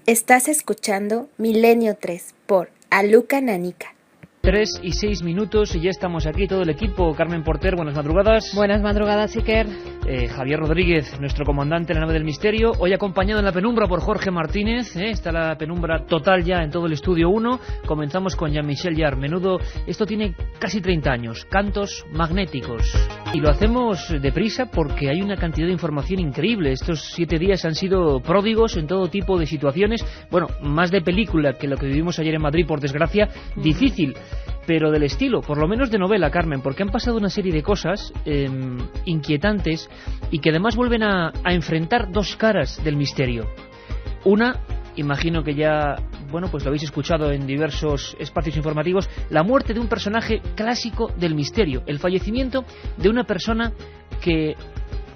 Estás escuchando Milenio 3 por Aluca Nanica. 3 y 6 minutos y ya estamos aquí todo el equipo. Carmen Porter, buenas madrugadas. Buenas madrugadas, Iker. Javier Rodríguez, nuestro comandante en la nave del misterio, hoy acompañado en la penumbra por Jorge Martínez. Está la penumbra total ya en todo el estudio 1. Comenzamos con Jean-Michel Jarre. Menudo, esto tiene casi 30 años, cantos magnéticos. Y lo hacemos deprisa porque hay una cantidad de información increíble. Estos 7 días han sido pródigos en todo tipo de situaciones. Bueno, más de película que lo que vivimos ayer en Madrid, por desgracia. Difícil, pero del estilo, por lo menos de novela, Carmen, porque han pasado una serie de cosas inquietantes y que además vuelven a enfrentar dos caras del misterio. Una, imagino que ya, bueno, pues lo habéis escuchado en diversos espacios informativos, la muerte de un personaje clásico del misterio, el fallecimiento de una persona que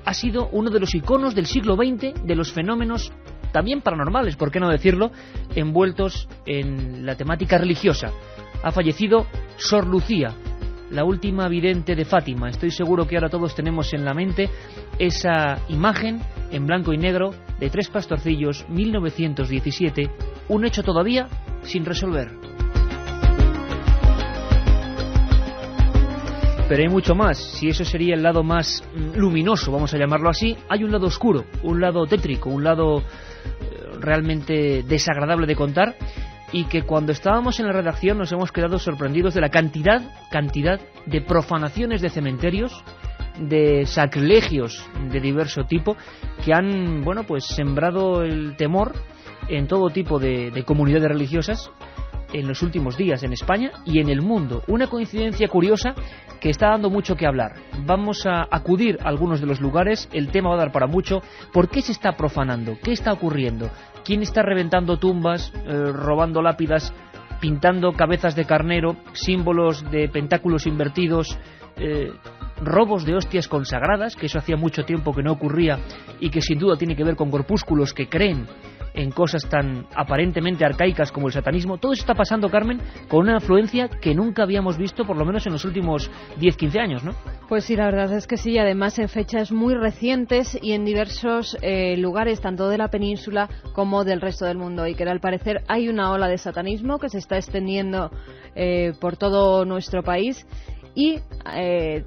ha sido uno de los iconos del siglo XX, de los fenómenos también paranormales, por qué no decirlo, envueltos en la temática religiosa. Ha fallecido Sor Lucía, la última vidente de Fátima. Estoy seguro que ahora todos tenemos en la mente esa imagen en blanco y negro de Tres Pastorcillos, 1917, un hecho todavía sin resolver. Pero hay mucho más. Si eso sería el lado más luminoso, vamos a llamarlo así, hay un lado oscuro, un lado tétrico, un lado realmente desagradable de contar, y que cuando estábamos en la redacción nos hemos quedado sorprendidos de la cantidad de profanaciones de cementerios, de sacrilegios de diverso tipo, que han, bueno, pues sembrado el temor en todo tipo de comunidades religiosas en los últimos días en España y en el mundo. Una coincidencia curiosa que está dando mucho que hablar. Vamos a acudir a algunos de los lugares, el tema va a dar para mucho. ¿Por qué se está profanando? ¿Qué está ocurriendo? ¿Quién está reventando tumbas, robando lápidas, pintando cabezas de carnero, símbolos de pentáculos invertidos, robos de hostias consagradas, que eso hacía mucho tiempo que no ocurría y que sin duda tiene que ver con corpúsculos que creen en cosas tan aparentemente arcaicas como el satanismo? Todo eso está pasando, Carmen, con una afluencia que nunca habíamos visto, por lo menos en los últimos 10-15 años, ¿no? Pues sí, la verdad es que sí, además en fechas muy recientes y en diversos lugares, tanto de la península como del resto del mundo, y que al parecer hay una ola de satanismo que se está extendiendo por todo nuestro país. Y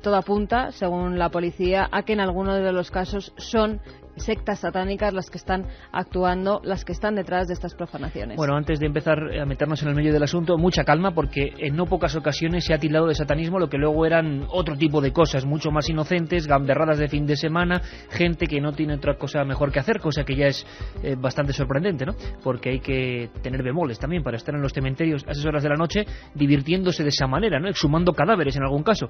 todo apunta, según la policía, a que en algunos de los casos son sectas satánicas las que están actuando, las que están detrás de estas profanaciones. Bueno, antes de empezar a meternos en el medio del asunto, mucha calma, porque en no pocas ocasiones se ha tildado de satanismo lo que luego eran otro tipo de cosas, mucho más inocentes, gamberradas de fin de semana, gente que no tiene otra cosa mejor que hacer, cosa que ya es bastante sorprendente, ¿no? Porque hay que tener bemoles también para estar en los cementerios a esas horas de la noche divirtiéndose de esa manera, ¿no? Exhumando cadáveres en algún caso.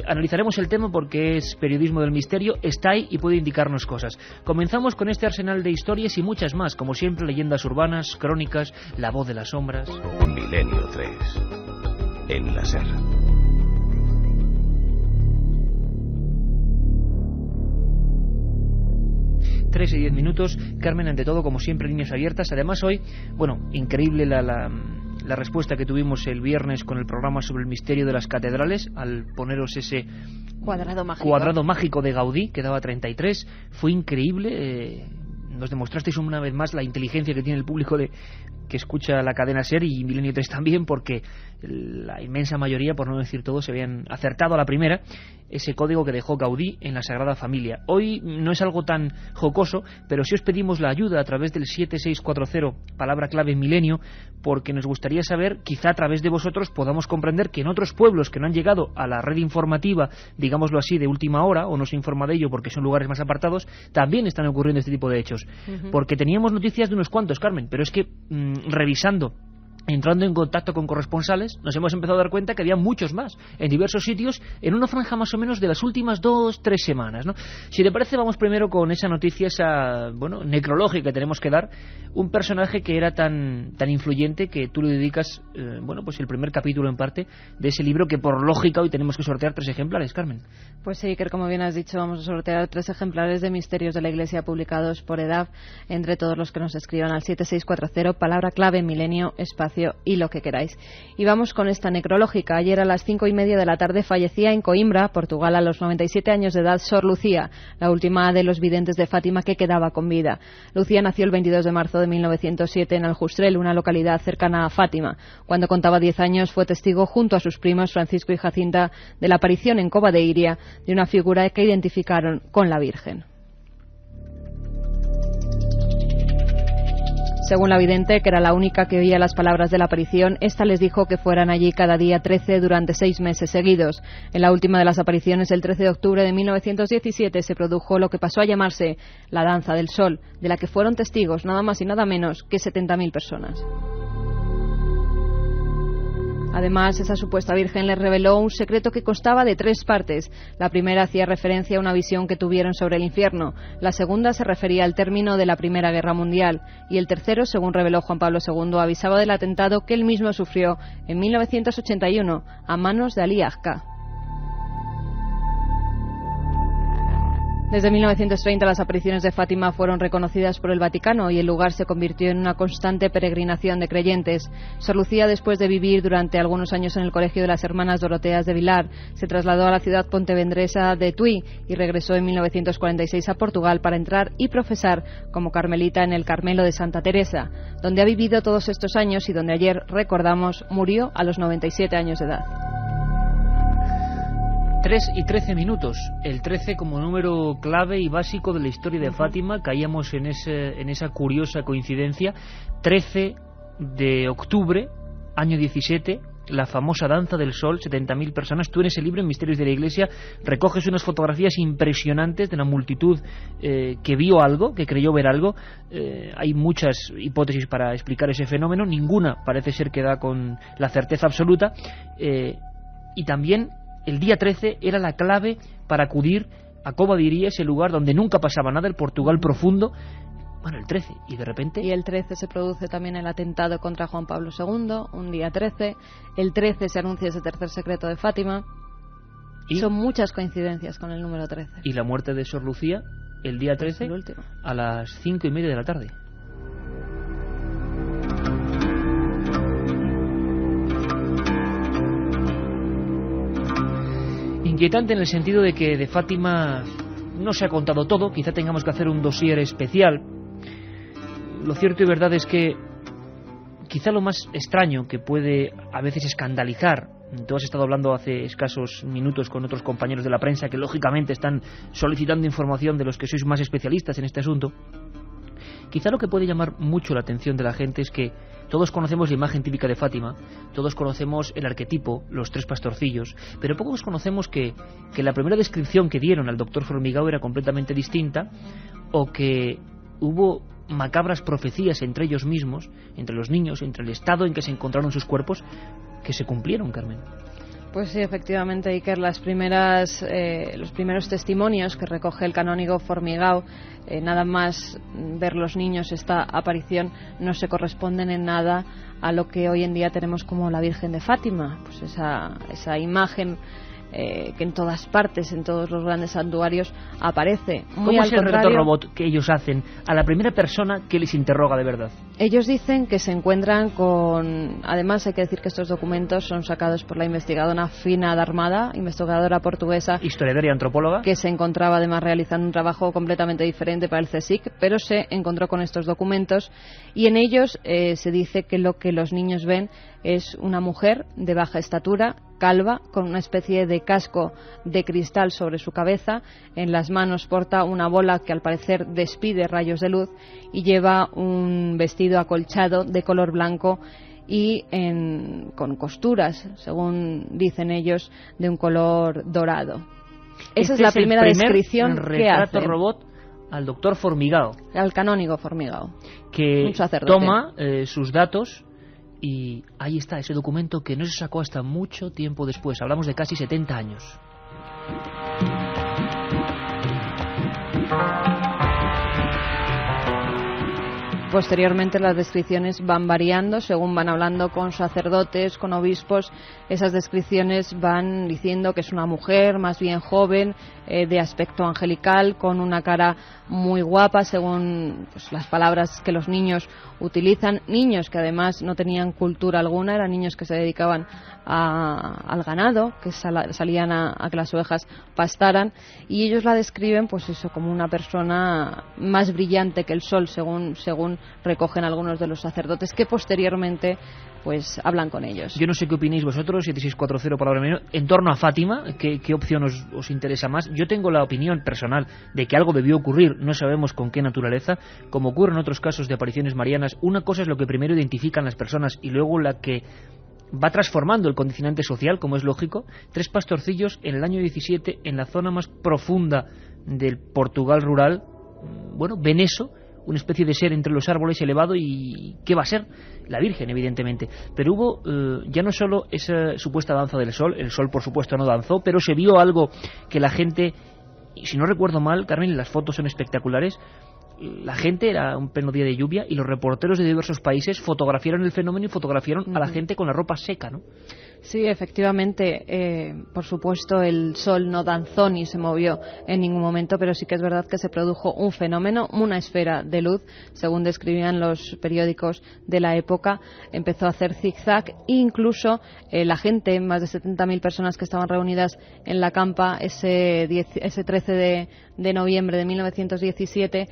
Analizaremos el tema porque es periodismo del misterio, está ahí y puede indicarnos cosas. Comenzamos con este arsenal de historias y muchas más, como siempre, leyendas urbanas, crónicas, la voz de las sombras. Milenio 3, en la SER. Tres y 10 minutos. Carmen, ante todo, como siempre, líneas abiertas. Además, hoy, bueno, increíble la respuesta que tuvimos el viernes con el programa sobre el misterio de las catedrales, al poneros ese cuadrado mágico de Gaudí, que daba 33. Fue increíble. Nos demostrasteis una vez más la inteligencia que tiene el público que escucha la cadena SER y Milenio 3 también, porque la inmensa mayoría, por no decir todos, se habían acertado a la primera ese código que dejó Gaudí en la Sagrada Familia. Hoy no es algo tan jocoso, pero sí os pedimos la ayuda a través del 7640, palabra clave milenio, porque nos gustaría saber, quizá a través de vosotros podamos comprender que en otros pueblos que no han llegado a la red informativa, digámoslo así, de última hora, o no se informa de ello porque son lugares más apartados, también están ocurriendo este tipo de hechos. Porque teníamos noticias de unos cuantos, Carmen, pero es que revisando, entrando en contacto con corresponsales, nos hemos empezado a dar cuenta que había muchos más en diversos sitios en una franja más o menos de las últimas 2-3 semanas, ¿no? Si te parece, vamos primero con esa noticia, esa, bueno, necrológica que tenemos que dar. Un personaje que era tan influyente que tú le dedicas, bueno, pues el primer capítulo en parte de ese libro, que por lógica hoy tenemos que sortear 3 ejemplares, Carmen. Pues sí, que como bien has dicho, vamos a sortear 3 ejemplares de Misterios de la Iglesia publicados por EDAV entre todos los que nos escriban al 7640, palabra clave milenio, espacio divorcio y lo que queráis. Y vamos con esta necrológica. Ayer a las 5:30 de la tarde fallecía en Coimbra, Portugal, a los 97 años de edad, Sor Lucía, la última de los videntes de Fátima que quedaba con vida. Lucía nació el 22 de marzo de 1907 en Aljustrel, una localidad cercana a Fátima. Cuando contaba 10 años fue testigo junto a sus primos Francisco y Jacinta de la aparición en Cova de Iria de una figura que identificaron con la Virgen. Según la vidente, que era la única que oía las palabras de la aparición, esta les dijo que fueran allí cada día 13 durante 6 meses seguidos. En la última de las apariciones, el 13 de octubre de 1917, se produjo lo que pasó a llamarse la Danza del Sol, de la que fueron testigos nada más y nada menos que 70.000 personas. Además, esa supuesta virgen les reveló un secreto que constaba de 3 partes. La primera hacía referencia a una visión que tuvieron sobre el infierno. La segunda se refería al término de la Primera Guerra Mundial. Y el tercero, según reveló Juan Pablo II, avisaba del atentado que él mismo sufrió en 1981 a manos de Ali Agca. Desde 1930 las apariciones de Fátima fueron reconocidas por el Vaticano y el lugar se convirtió en una constante peregrinación de creyentes. Sor Lucía, después de vivir durante algunos años en el Colegio de las Hermanas Doroteas de Vilar, se trasladó a la ciudad pontevedresa de Tui y regresó en 1946 a Portugal para entrar y profesar como carmelita en el Carmelo de Santa Teresa, donde ha vivido todos estos años y donde ayer, recordamos, murió a los 97 años de edad. 3:13. El 13 como número clave y básico de la historia de Fátima. Caíamos en esa curiosa coincidencia. 13 de octubre, año 17, la famosa Danza del Sol, 70.000 personas. Tú en ese libro, en Misterios de la Iglesia, recoges unas fotografías impresionantes de la multitud que vio algo, que creyó ver algo. Hay muchas hipótesis para explicar ese fenómeno. Ninguna parece ser que da con la certeza absoluta. Y también el día 13 era la clave para acudir a Cova de Iria, ese lugar donde nunca pasaba nada, el Portugal profundo. Bueno, el 13, y de repente... Y el 13 se produce también el atentado contra Juan Pablo II, un día 13. El 13 se anuncia ese tercer secreto de Fátima. Y son muchas coincidencias con el número 13. Y la muerte de Sor Lucía, el día 13, el último, a las 5:30 de la tarde. Inquietante en el sentido de que de Fátima no se ha contado todo, quizá tengamos que hacer un dossier especial. Lo cierto y verdad es que quizá lo más extraño que puede a veces escandalizar, tú has estado hablando hace escasos minutos con otros compañeros de la prensa que lógicamente están solicitando información de los que sois más especialistas en este asunto, quizá lo que puede llamar mucho la atención de la gente es que todos conocemos la imagen típica de Fátima, todos conocemos el arquetipo, los 3 pastorcillos, pero pocos conocemos que la primera descripción que dieron al doctor Formigao era completamente distinta, o que hubo macabras profecías entre ellos mismos, entre los niños, entre el estado en que se encontraron sus cuerpos, que se cumplieron, Carmen. Pues sí, efectivamente, Iker, los primeros testimonios que recoge el canónigo Formigao, nada más ver los niños esta aparición, no se corresponden en nada a lo que hoy en día tenemos como la Virgen de Fátima, pues esa imagen que en todas partes, en todos los grandes santuarios aparece. ¿Cómo es el retrato robot que ellos hacen a la primera persona que les interroga de verdad? Ellos dicen que se encuentran con... Además, hay que decir que estos documentos son sacados por la investigadora Fina Darmada, investigadora portuguesa, historiadora y antropóloga, que se encontraba además realizando un trabajo completamente diferente para el CSIC, pero se encontró con estos documentos y en ellos se dice que lo que los niños ven es una mujer de baja estatura, calva, con una especie de casco de cristal sobre su cabeza. En las manos porta una bola que al parecer despide rayos de luz y lleva un vestido acolchado de color blanco y con costuras, según dicen ellos, de un color dorado. Esa es la primera descripción que hace. Robot al doctor Formigao, al canónigo Formigao, que toma sus datos. Y ahí está ese documento que no se sacó hasta mucho tiempo después. Hablamos de casi 70 años. posteriormente las descripciones van variando según van hablando con sacerdotes, con obispos. Esas descripciones van diciendo que es una mujer más bien joven, de aspecto angelical, con una cara muy guapa, según pues, las palabras que los niños utilizan. Niños que además no tenían cultura alguna, eran niños que se dedicaban al ganado, que salían a que las ovejas pastaran, y ellos la describen pues eso, como una persona más brillante que el sol, según recogen algunos de los sacerdotes que posteriormente pues hablan con ellos. Yo no sé qué opináis vosotros, 7640 palabra menos, en torno a Fátima, ¿qué opción os interesa más? Yo tengo la opinión personal de que algo debió ocurrir, no sabemos con qué naturaleza, como ocurre en otros casos de apariciones marianas. Una cosa es lo que primero identifican las personas y luego la que va transformando el condicionante social, como es lógico. 3 pastorcillos en el año 17 en la zona más profunda del Portugal rural, bueno, Beneso, una especie de ser entre los árboles elevado, y ¿qué va a ser? La Virgen, evidentemente. Pero hubo ya no solo esa supuesta danza del sol, el sol por supuesto no danzó, pero se vio algo que la gente, y si no recuerdo mal, Carmen, las fotos son espectaculares. La gente, era un pleno día de lluvia, y los reporteros de diversos países fotografiaron el fenómeno y fotografiaron a la gente con la ropa seca, ¿no? Sí, efectivamente, por supuesto el sol no danzó ni se movió en ningún momento, pero sí que es verdad que se produjo un fenómeno, una esfera de luz, según describían los periódicos de la época. Empezó a hacer zigzag e incluso la gente, más de 70.000 personas que estaban reunidas en la campa ese 13 de noviembre de 1917,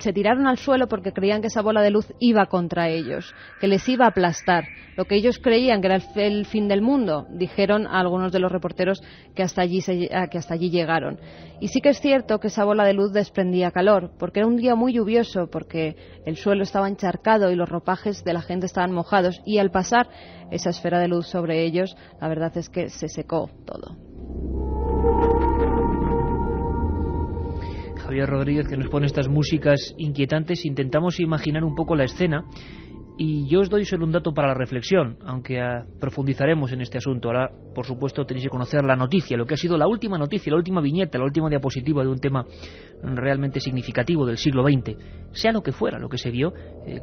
se tiraron al suelo porque creían que esa bola de luz iba contra ellos, que les iba a aplastar. Lo que ellos creían que era el fin del mundo, dijeron a algunos de los reporteros que hasta allí llegaron. Y sí que es cierto que esa bola de luz desprendía calor, porque era un día muy lluvioso, porque el suelo estaba encharcado y los ropajes de la gente estaban mojados, y al pasar esa esfera de luz sobre ellos, la verdad es que se secó todo. Javier Rodríguez, que nos pone estas músicas inquietantes. Intentamos imaginar un poco la escena, y yo os doy solo un dato para la reflexión, aunque profundizaremos en este asunto. Ahora, por supuesto, tenéis que conocer la noticia, lo que ha sido la última noticia, la última viñeta, la última diapositiva de un tema realmente significativo del siglo XX. Sea lo que fuera, lo que se vio,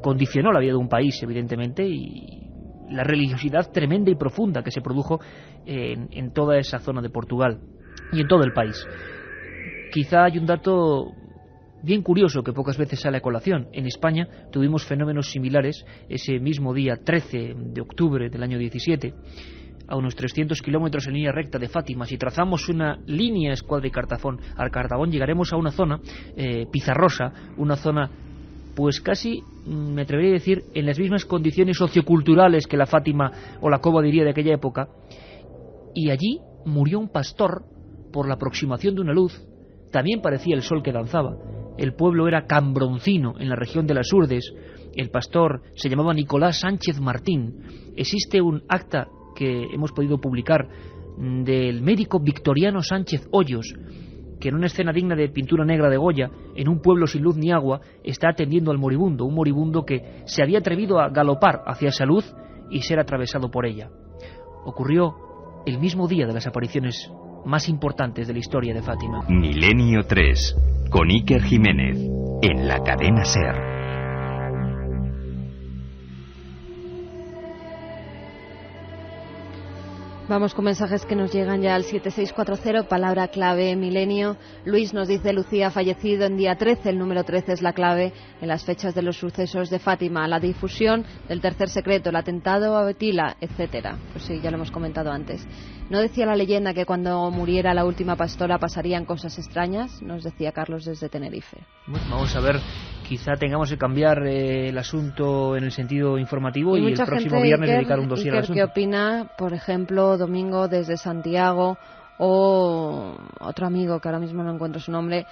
condicionó la vida de un país, evidentemente, y la religiosidad tremenda y profunda que se produjo en toda esa zona de Portugal y en todo el país. Quizá hay un dato bien curioso que pocas veces sale a colación. En España tuvimos fenómenos similares ese mismo día 13 de octubre del año 17, a unos 300 kilómetros en línea recta de Fátima. Si trazamos una línea Escuadra y Cartabón, llegaremos a una zona pizarrosa, una zona pues casi, me atrevería a decir, en las mismas condiciones socioculturales que la Fátima o la Cova diría de aquella época, y allí murió un pastor por la aproximación de una luz. También parecía el sol que danzaba. El pueblo era Cambroncino, en la región de las Urdes. El pastor se llamaba Nicolás Sánchez Martín. Existe un acta que hemos podido publicar del médico Victoriano Sánchez Hoyos, que en una escena digna de pintura negra de Goya, en un pueblo sin luz ni agua, está atendiendo al moribundo, un moribundo que se había atrevido a galopar hacia esa luz y ser atravesado por ella. Ocurrió el mismo día de las apariciones más importantes de la historia de Fátima. Milenio 3, con Iker Jiménez, en la cadena SER. Vamos con mensajes que nos llegan ya al 7640, palabra clave milenio. Luis nos dice: Lucía ha fallecido en día 13, el número 13 es la clave en las fechas de los sucesos de Fátima, la difusión del tercer secreto, el atentado a Betila, etcétera. Pues sí, ya lo hemos comentado antes. ¿No decía la leyenda que cuando muriera la última pastora pasarían cosas extrañas? Nos decía Carlos desde Tenerife. Bueno, vamos a ver, quizá tengamos que cambiar el asunto en el sentido informativo y el próximo viernes dedicar un dossier al asunto. ¿Qué opina, por ejemplo, Domingo desde Santiago, o otro amigo que ahora mismo no encuentro su nombre?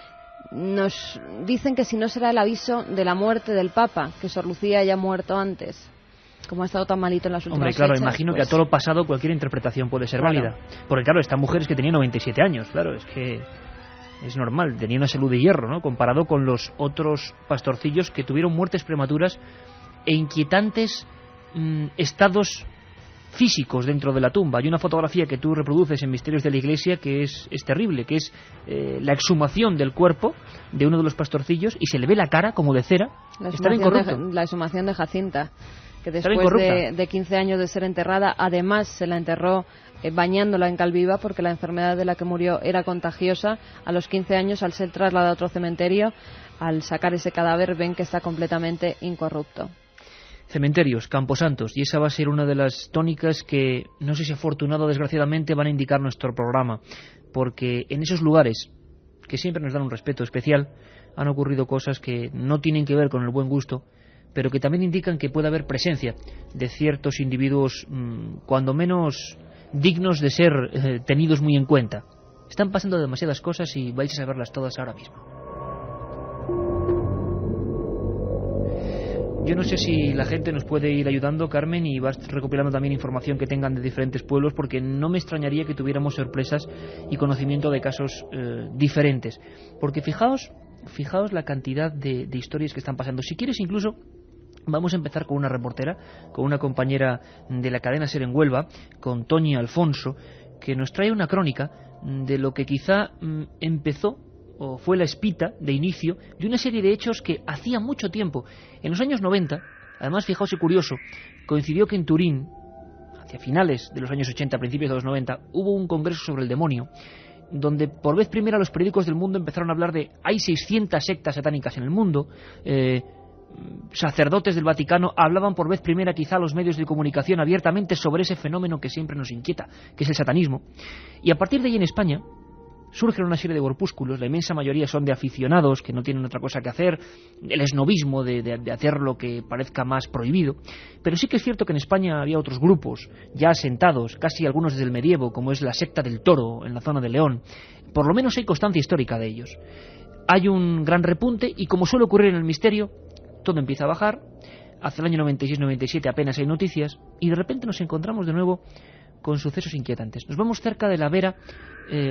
Nos dicen que si no será el aviso de la muerte del Papa, que Sor Lucía haya muerto antes, como ha estado tan malito en las últimas Hombre, claro, fechas, imagino pues, que a todo lo pasado cualquier interpretación puede ser válida. Porque claro, esta mujer es que tenía 97 años, claro, es que es normal, tenía una salud de hierro, ¿no? Comparado con los otros pastorcillos que tuvieron muertes prematuras e inquietantes estados físicos dentro de la tumba. Hay una fotografía que tú reproduces en Misterios de la Iglesia que es terrible, que es la exhumación del cuerpo de uno de los pastorcillos y se le ve la cara como de cera. La exhumación de Jacinta, que después de 15 años de ser enterrada, además se la enterró bañándola en cal viva, porque la enfermedad de la que murió era contagiosa. A los 15 años, al ser trasladada a otro cementerio, al sacar ese cadáver, ven que está completamente incorrupto. Cementerios, camposantos, y esa va a ser una de las tónicas que, no sé si afortunado o desgraciadamente, van a indicar nuestro programa, porque en esos lugares, que siempre nos dan un respeto especial, han ocurrido cosas que no tienen que ver con el buen gusto, pero que también indican que puede haber presencia de ciertos individuos, cuando menos dignos de ser tenidos muy en cuenta. Están pasando demasiadas cosas y vais a saberlas todas ahora mismo. Yo no sé si la gente nos puede ir ayudando, Carmen, y vas recopilando también información que tengan de diferentes pueblos, porque no me extrañaría que tuviéramos sorpresas y conocimiento de casos diferentes. Porque fijaos la cantidad de historias que están pasando. Si quieres, incluso vamos a empezar con una reportera, con una compañera de la cadena SER en Huelva, con Toñi Alfonso, que nos trae una crónica de lo que quizá empezó o fue la espita de inicio de una serie de hechos que hacía mucho tiempo, en los años 90, además fijaos y curioso, coincidió que en Turín, hacia finales de los años 80, principios de los 90, hubo un congreso sobre el demonio, donde por vez primera los periódicos del mundo empezaron a hablar de hay 600 sectas satánicas en el mundo. Sacerdotes del Vaticano hablaban por vez primera quizá a los medios de comunicación abiertamente sobre ese fenómeno que siempre nos inquieta, que es el satanismo. Y a partir de ahí en España surgen una serie de corpúsculos, la inmensa mayoría son de aficionados que no tienen otra cosa que hacer, el esnovismo de hacer lo que parezca más prohibido. Pero sí que es cierto que en España había otros grupos ya asentados, casi algunos desde el medievo, como es la secta del Toro en la zona de León. Por lo menos hay constancia histórica de ellos. Hay un gran repunte y, como suele ocurrir en el misterio, todo empieza a bajar. Hacia el año 96-97 apenas hay noticias y de repente nos encontramos de nuevo con sucesos inquietantes. Nos vamos cerca de la vera,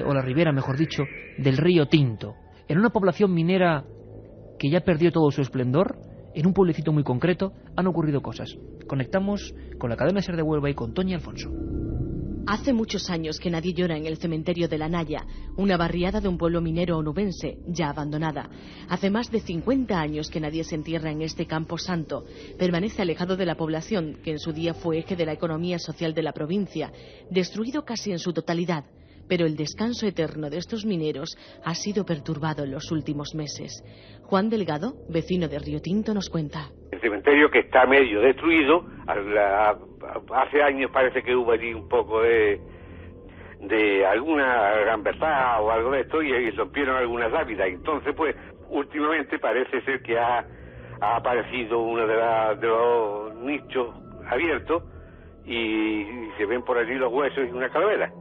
o la ribera, mejor dicho, del río Tinto, en una población minera que ya perdió todo su esplendor. En un pueblecito muy concreto han ocurrido cosas. Conectamos con la cadena SER de Huelva y con Toñi Alfonso. Hace muchos años que nadie llora en el cementerio de La Naya, una barriada de un pueblo minero onubense, ya abandonada. Hace más de 50 años que nadie se entierra en este campo santo. Permanece alejado de la población, que en su día fue eje de la economía social de la provincia, destruido casi en su totalidad. Pero el descanso eterno de estos mineros ha sido perturbado en los últimos meses. Juan Delgado, vecino de Río Tinto, nos cuenta. El cementerio, que está medio destruido, hace años parece que hubo allí un poco de alguna gambertá o algo de esto y rompieron algunas lápidas. Entonces, pues, últimamente parece ser que ha aparecido uno de los nichos abiertos y se ven por allí los huesos y una calavera.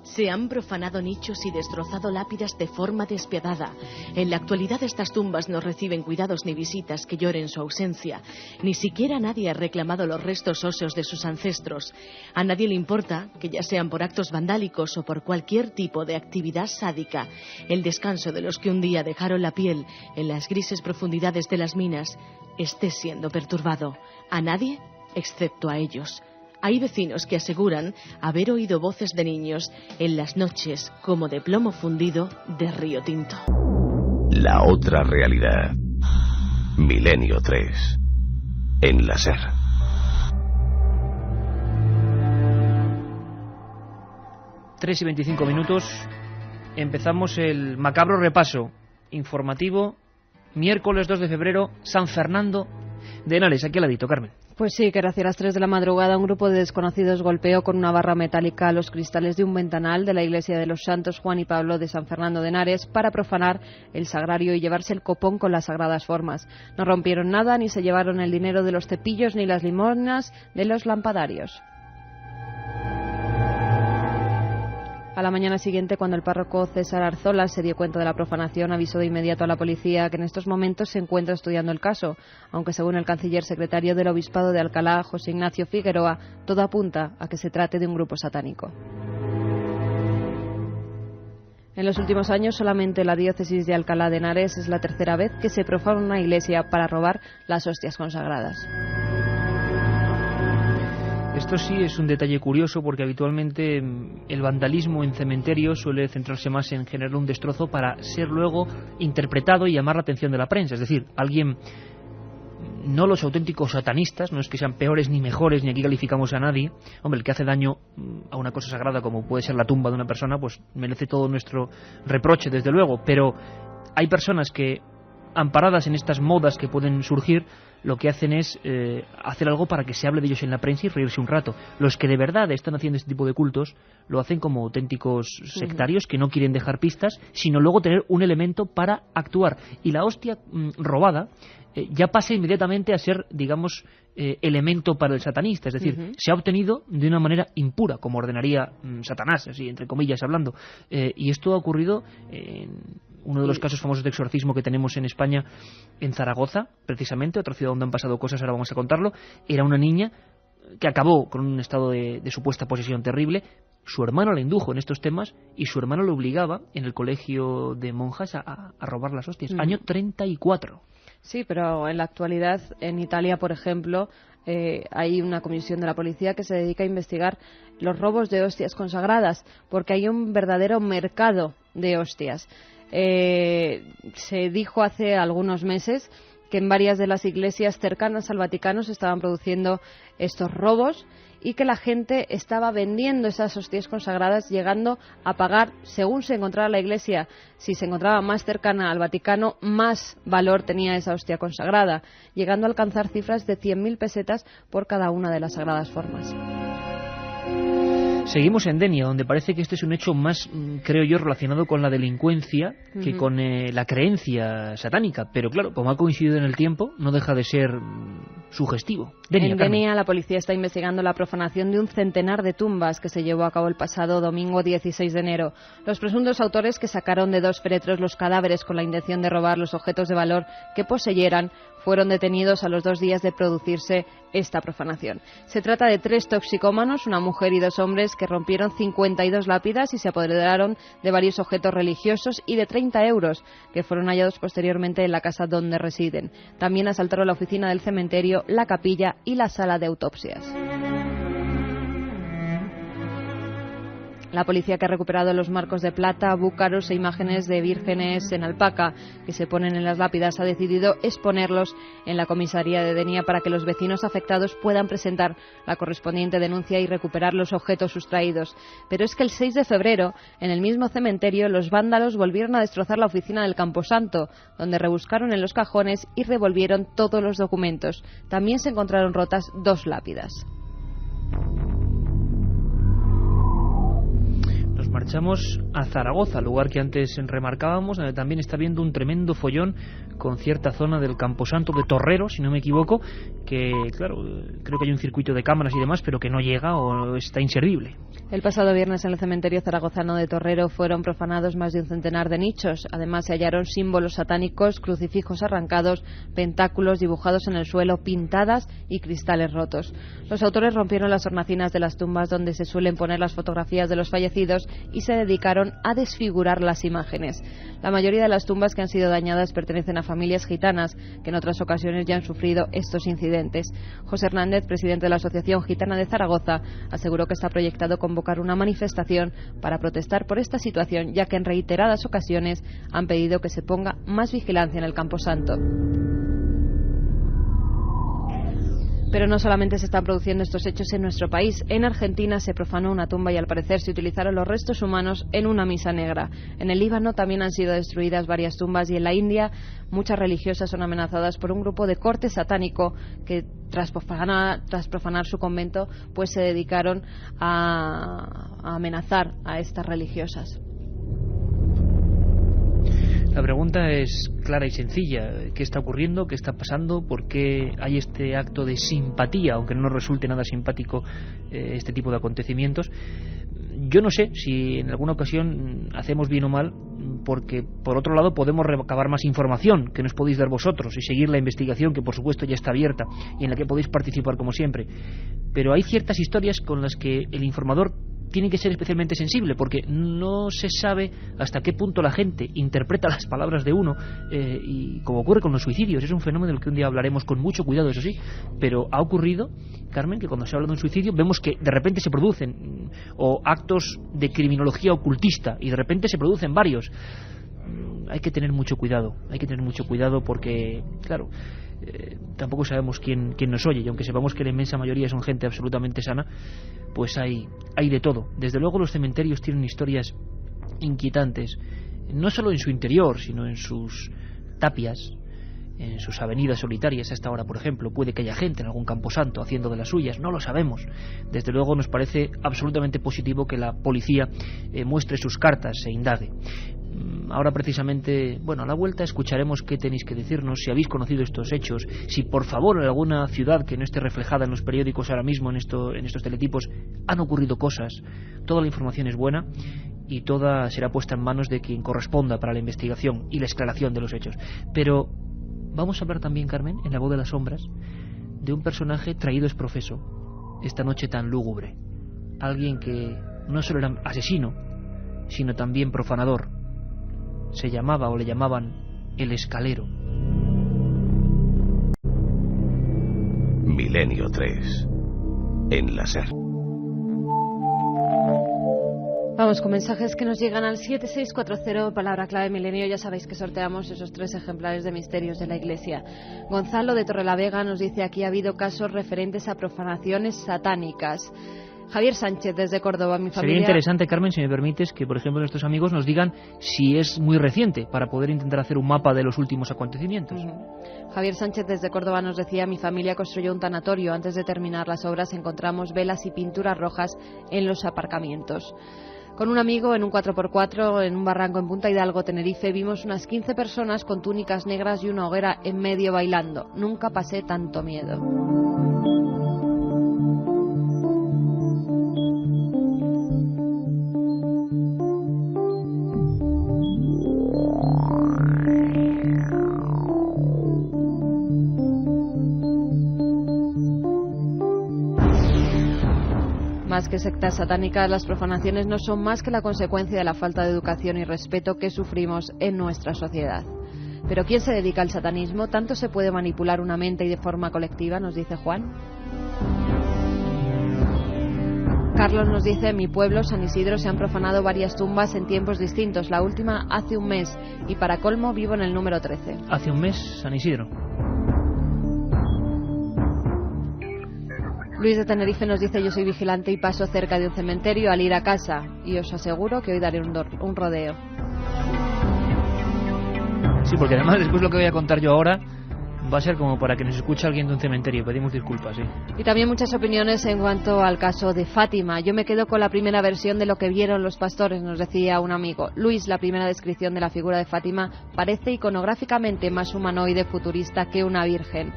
Se han profanado nichos y destrozado lápidas de forma despiadada. En la actualidad estas tumbas no reciben cuidados ni visitas que lloren su ausencia. Ni siquiera nadie ha reclamado los restos óseos de sus ancestros. A nadie le importa que, ya sean por actos vandálicos o por cualquier tipo de actividad sádica, el descanso de los que un día dejaron la piel en las grises profundidades de las minas esté siendo perturbado. A nadie, excepto a ellos. Hay vecinos que aseguran haber oído voces de niños en las noches como de plomo fundido de Río Tinto. La otra realidad. Milenio 3. En la SER. Tres y 25 minutos. Empezamos el macabro repaso informativo. Miércoles 2 de febrero, San Fernando de Henares. Aquí al ladito, Carmen. Pues sí, que hacia las 3 de la madrugada un grupo de desconocidos golpeó con una barra metálica los cristales de un ventanal de la iglesia de los Santos Juan y Pablo de San Fernando de Henares para profanar el sagrario y llevarse el copón con las sagradas formas. No rompieron nada, ni se llevaron el dinero de los cepillos ni las limosnas de los lampadarios. A la mañana siguiente, cuando el párroco César Arzola se dio cuenta de la profanación, avisó de inmediato a la policía que en estos momentos se encuentra estudiando el caso, aunque según el canciller secretario del Obispado de Alcalá, José Ignacio Figueroa, todo apunta a que se trate de un grupo satánico. En los últimos años, solamente la diócesis de Alcalá de Henares es la tercera vez que se profana una iglesia para robar las hostias consagradas. Esto sí es un detalle curioso porque habitualmente el vandalismo en cementerios suele centrarse más en generar un destrozo para ser luego interpretado y llamar la atención de la prensa. Es decir, alguien, no los auténticos satanistas, no es que sean peores ni mejores, ni aquí calificamos a nadie. Hombre, el que hace daño a una cosa sagrada como puede ser la tumba de una persona, pues merece todo nuestro reproche, desde luego. Pero hay personas que, amparadas en estas modas que pueden surgir, lo que hacen es hacer algo para que se hable de ellos en la prensa y reírse un rato. Los que de verdad están haciendo este tipo de cultos lo hacen como auténticos sectarios que no quieren dejar pistas, sino luego tener un elemento para actuar. Y la hostia robada ya pasa inmediatamente a ser, digamos, elemento para el satanista. Es decir, se ha obtenido de una manera impura, como ordenaría Satanás, así entre comillas hablando. Y esto ha ocurrido en uno de los casos famosos de exorcismo que tenemos en España, en Zaragoza, precisamente, otra ciudad donde han pasado cosas, ahora vamos a contarlo. Era una niña que acabó con un estado de supuesta posesión terrible. Su hermano la indujo en estos temas y su hermano lo obligaba en el colegio de monjas a robar las hostias. Año 34. Sí, pero en la actualidad, en Italia, por ejemplo, hay una comisión de la policía que se dedica a investigar los robos de hostias consagradas, porque hay un verdadero mercado de hostias. Se dijo hace algunos meses que en varias de las iglesias cercanas al Vaticano se estaban produciendo estos robos y que la gente estaba vendiendo esas hostias consagradas, llegando a pagar, según se encontraba la iglesia, si se encontraba más cercana al Vaticano, más valor tenía esa hostia consagrada, llegando a alcanzar cifras de 100.000 pesetas por cada una de las sagradas formas. Seguimos en Denia, donde parece que este es un hecho más, creo yo, relacionado con la delincuencia que con la creencia satánica. Pero claro, como ha coincidido en el tiempo, no deja de ser sugestivo. En Denia, la policía está investigando la profanación de un centenar de tumbas que se llevó a cabo el pasado domingo 16 de enero. Los presuntos autores, que sacaron de 2 féretros los cadáveres con la intención de robar los objetos de valor que poseyeran, fueron detenidos a los 2 días de producirse esta profanación. Se trata de 3 toxicómanos, una mujer y 2 hombres, que rompieron 52 lápidas y se apoderaron de varios objetos religiosos y de 30 euros que fueron hallados posteriormente en la casa donde residen. También asaltaron la oficina del cementerio, la capilla y la sala de autopsias. La policía, que ha recuperado los marcos de plata, búcaros e imágenes de vírgenes en alpaca que se ponen en las lápidas, ha decidido exponerlos en la comisaría de Denia para que los vecinos afectados puedan presentar la correspondiente denuncia y recuperar los objetos sustraídos. Pero es que el 6 de febrero, en el mismo cementerio, los vándalos volvieron a destrozar la oficina del Camposanto, donde rebuscaron en los cajones y revolvieron todos los documentos. También se encontraron rotas 2 lápidas. Marchamos a Zaragoza, lugar que antes remarcábamos, donde también está habiendo un tremendo follón con cierta zona del Camposanto de Torrero, si no me equivoco, que, claro, creo que hay un circuito de cámaras y demás, pero que no llega o está inservible. El pasado viernes en el cementerio zaragozano de Torrero fueron profanados más de un centenar de nichos. Además se hallaron símbolos satánicos, crucifijos arrancados, pentáculos dibujados en el suelo, pintadas y cristales rotos. Los autores rompieron las hornacinas de las tumbas donde se suelen poner las fotografías de los fallecidos y se dedicaron a desfigurar las imágenes. La mayoría de las tumbas que han sido dañadas pertenecen a familias gitanas que en otras ocasiones ya han sufrido estos incidentes. José Hernández, presidente de la Asociación Gitana de Zaragoza, aseguró que está proyectado convocar una manifestación para protestar por esta situación, ya que en reiteradas ocasiones han pedido que se ponga más vigilancia en el Camposanto. Pero no solamente se están produciendo estos hechos en nuestro país. En Argentina se profanó una tumba y al parecer se utilizaron los restos humanos en una misa negra. En el Líbano también han sido destruidas varias tumbas y en la India muchas religiosas son amenazadas por un grupo de corte satánico que tras profanar su convento pues se dedicaron a amenazar a estas religiosas. La pregunta es clara y sencilla. ¿Qué está ocurriendo? ¿Qué está pasando? ¿Por qué hay este acto de simpatía, aunque no nos resulte nada simpático este tipo de acontecimientos? Yo no sé si en alguna ocasión hacemos bien o mal, porque por otro lado podemos recabar más información que nos podéis dar vosotros y seguir la investigación, que por supuesto ya está abierta y en la que podéis participar como siempre. Pero hay ciertas historias con las que el informador tiene que ser especialmente sensible, porque no se sabe hasta qué punto la gente interpreta las palabras de uno, y como ocurre con los suicidios. Es un fenómeno del que un día hablaremos con mucho cuidado, eso sí, pero ha ocurrido, Carmen, que cuando se habla de un suicidio vemos que de repente se producen o actos de criminología ocultista, y de repente se producen varios. Hay que tener mucho cuidado porque, claro, tampoco sabemos quién nos oye, y aunque sepamos que la inmensa mayoría son gente absolutamente sana, pues hay de todo. Desde luego los cementerios tienen historias inquietantes, no solo en su interior, sino en sus tapias, en sus avenidas solitarias. A esta hora, por ejemplo, puede que haya gente en algún camposanto haciendo de las suyas, no lo sabemos. Desde luego nos parece absolutamente positivo que la policía muestre sus cartas e indague. Ahora precisamente, a la vuelta escucharemos qué tenéis que decirnos, si habéis conocido estos hechos, si por favor en alguna ciudad que no esté reflejada en los periódicos ahora mismo, en estos teletipos, han ocurrido cosas. Toda la información es buena y toda será puesta en manos de quien corresponda para la investigación y la esclaración de los hechos. Pero vamos a hablar también, Carmen, en La Voz de las Sombras, de un personaje traído es profeso esta noche tan lúgubre. Alguien que no solo era asesino, sino también profanador. Se llamaba o le llamaban el Escalero. Milenio 3 en la SER. Vamos con mensajes que nos llegan al 7640, palabra clave milenio. Ya sabéis que sorteamos esos 3 ejemplares de Misterios de la Iglesia. Gonzalo de Torrelavega nos dice: aquí ha habido casos referentes a profanaciones satánicas. Javier Sánchez desde Córdoba, mi familia... Sería interesante, Carmen, si me permites, que por ejemplo nuestros amigos nos digan si es muy reciente, para poder intentar hacer un mapa de los últimos acontecimientos. Javier Sánchez desde Córdoba nos decía: mi familia construyó un tanatorio. Antes de terminar las obras encontramos velas y pinturas rojas en los aparcamientos. Con un amigo en un 4x4 en un barranco en Punta Hidalgo, Tenerife, vimos unas 15 personas con túnicas negras y una hoguera en medio bailando. Nunca pasé tanto miedo. Más que sectas satánicas, las profanaciones no son más que la consecuencia de la falta de educación y respeto que sufrimos en nuestra sociedad. ¿Pero quién se dedica al satanismo? ¿Tanto se puede manipular una mente y de forma colectiva?, nos dice Juan. Carlos nos dice: en mi pueblo, San Isidro, se han profanado varias tumbas en tiempos distintos. La última hace un mes y para colmo vivo en el número 13. Hace un mes, San Isidro. Luis de Tenerife nos dice: yo soy vigilante y paso cerca de un cementerio al ir a casa, y os aseguro que hoy daré un rodeo. Sí, porque además después lo que voy a contar yo ahora va a ser como para que nos escuche alguien de un cementerio. Pedimos disculpas, sí. Y también muchas opiniones en cuanto al caso de Fátima. Yo me quedo con la primera versión de lo que vieron los pastores, nos decía un amigo. Luis, la primera descripción de la figura de Fátima parece iconográficamente más humanoide futurista que una virgen.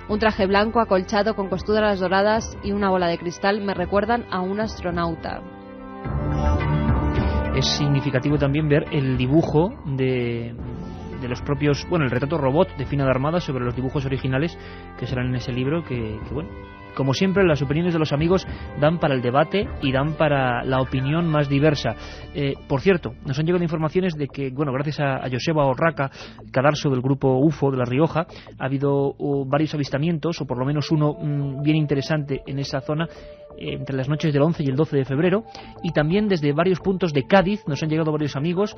Un traje blanco acolchado con costuras doradas y una bola de cristal me recuerdan a un astronauta. Es significativo también ver el dibujo de los propios, el retrato robot de Fina de Armada sobre los dibujos originales que serán en ese libro, que como siempre, las opiniones de los amigos dan para el debate y dan para la opinión más diversa. Por cierto, nos han llegado informaciones de que, gracias a Joseba Orraca, cadarso del grupo UFO de La Rioja, ha habido varios avistamientos, o por lo menos uno bien interesante en esa zona, entre las noches del 11 y el 12 de febrero, y también desde varios puntos de Cádiz nos han llegado varios amigos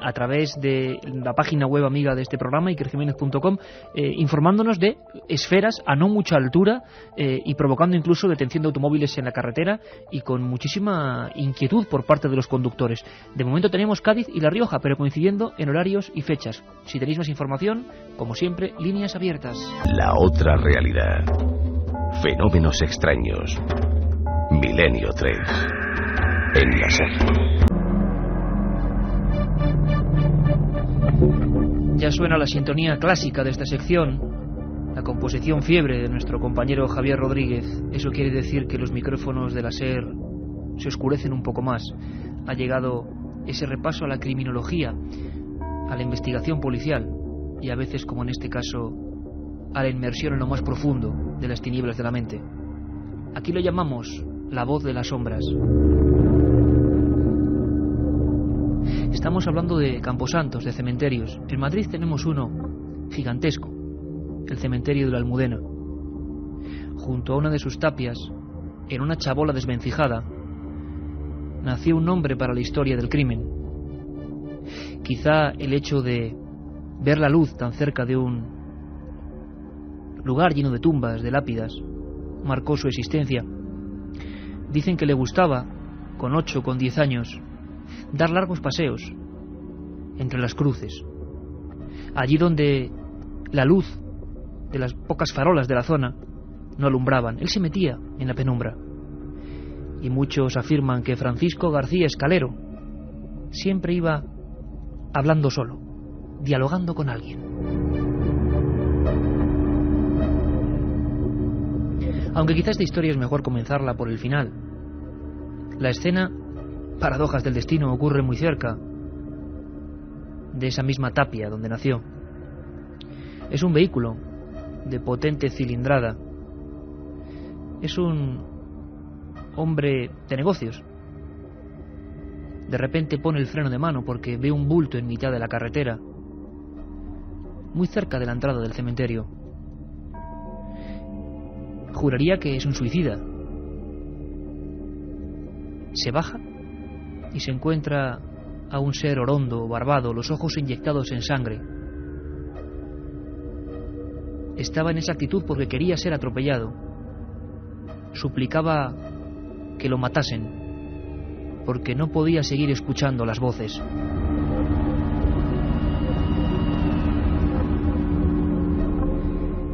a través de la página web amiga de este programa, ikerjimenez.com, informándonos de esferas a no mucha altura y provocando incluso detención de automóviles en la carretera y con muchísima inquietud por parte de los conductores. De momento tenemos Cádiz y La Rioja, pero coincidiendo en horarios y fechas. Si tenéis más información, como siempre, líneas abiertas. La otra realidad. Fenómenos extraños. Milenio 3 en la SER. Ya suena la sintonía clásica de esta sección, la composición fiebre de nuestro compañero Javier Rodríguez. Eso quiere decir que los micrófonos de la SER se oscurecen un poco más. Ha llegado ese repaso a la criminología, a la investigación policial y a veces, como en este caso, a la inmersión en lo más profundo de las tinieblas de la mente. Aquí lo llamamos la voz de las sombras. Estamos hablando de camposantos, de cementerios. En Madrid tenemos uno gigantesco, el cementerio de la Almudena. Junto a una de sus tapias, en una chabola desvencijada, nació un nombre para la historia del crimen. Quizá el hecho de ver la luz tan cerca de un lugar lleno de tumbas, de lápidas, marcó su existencia. Dicen que le gustaba, con 8, con 10 años, dar largos paseos entre las cruces, allí donde la luz de las pocas farolas de la zona no alumbraban. Él se metía en la penumbra. Y muchos afirman que Francisco García Escalero siempre iba hablando solo, dialogando con alguien. Aunque quizá esta historia es mejor comenzarla por el final. La escena, paradojas del destino, ocurre muy cerca de esa misma tapia donde nació. Es un vehículo de potente cilindrada. Es un hombre de negocios. De repente pone el freno de mano porque ve un bulto en mitad de la carretera, muy cerca de la entrada del cementerio. Juraría que es un suicida. Se baja y se encuentra a un ser orondo, barbado, los ojos inyectados en sangre. Estaba en esa actitud porque quería ser atropellado. Suplicaba que lo matasen, porque no podía seguir escuchando las voces.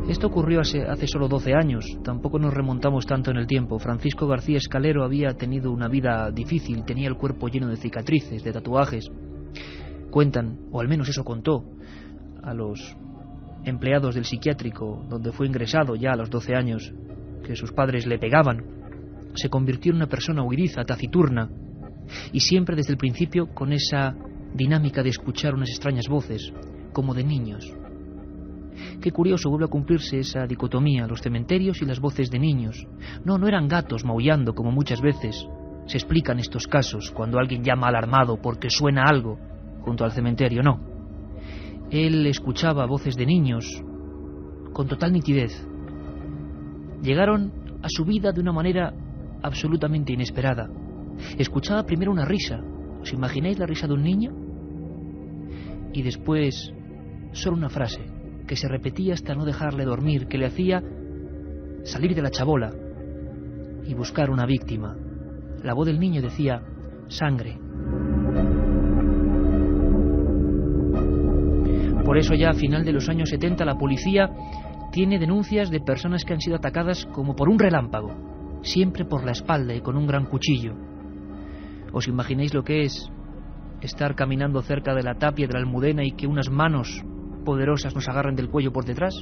Esto ocurrió hace solo 12 años, tampoco nos remontamos tanto en el tiempo. Francisco García Escalero había tenido una vida difícil, tenía el cuerpo lleno de cicatrices, de tatuajes. Cuentan, o al menos eso contó, a los empleados del psiquiátrico, donde fue ingresado ya a los 12 años, que sus padres le pegaban. Se convirtió en una persona huidiza, taciturna, y siempre desde el principio con esa dinámica de escuchar unas extrañas voces, como de niños. Qué curioso, vuelve a cumplirse esa dicotomía, los cementerios y las voces de niños. No eran gatos maullando como muchas veces se explican estos casos, cuando alguien llama alarmado porque suena algo junto al cementerio, no. Él escuchaba voces de niños con total nitidez. Llegaron a su vida de una manera absolutamente inesperada. Escuchaba primero una risa. ¿Os imagináis la risa de un niño? Y después solo una frase que se repetía hasta no dejarle dormir, que le hacía salir de la chabola y buscar una víctima. La voz del niño decía: sangre. Por eso ya a final de los años 70 la policía tiene denuncias de personas que han sido atacadas como por un relámpago, siempre por la espalda y con un gran cuchillo. ¿Os imagináis lo que es estar caminando cerca de la tapia de la Almudena y que unas manos poderosas nos agarren del cuello por detrás?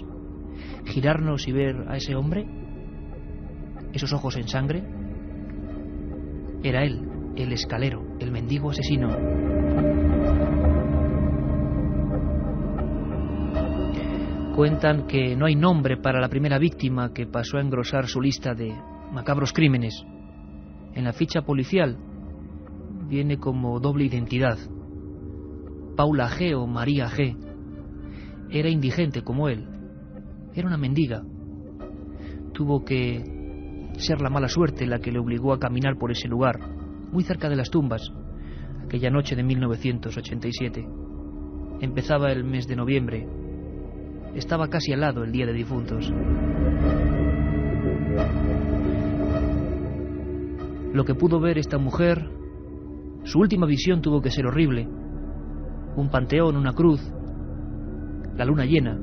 Girarnos y ver a ese hombre, esos ojos en sangre. Era él, el Escalero, el mendigo asesino. Cuentan que no hay nombre para la primera víctima que pasó a engrosar su lista de macabros crímenes. En la ficha policial viene como doble identidad: Paula G. o María G. Era indigente como él. Era una mendiga. Tuvo que ser la mala suerte la que le obligó a caminar por ese lugar, muy cerca de las tumbas, aquella noche de 1987. Empezaba el mes de noviembre. Estaba casi al lado el Día de Difuntos. Lo que pudo ver esta mujer, su última visión tuvo que ser horrible. Un panteón, una cruz, la luna llena,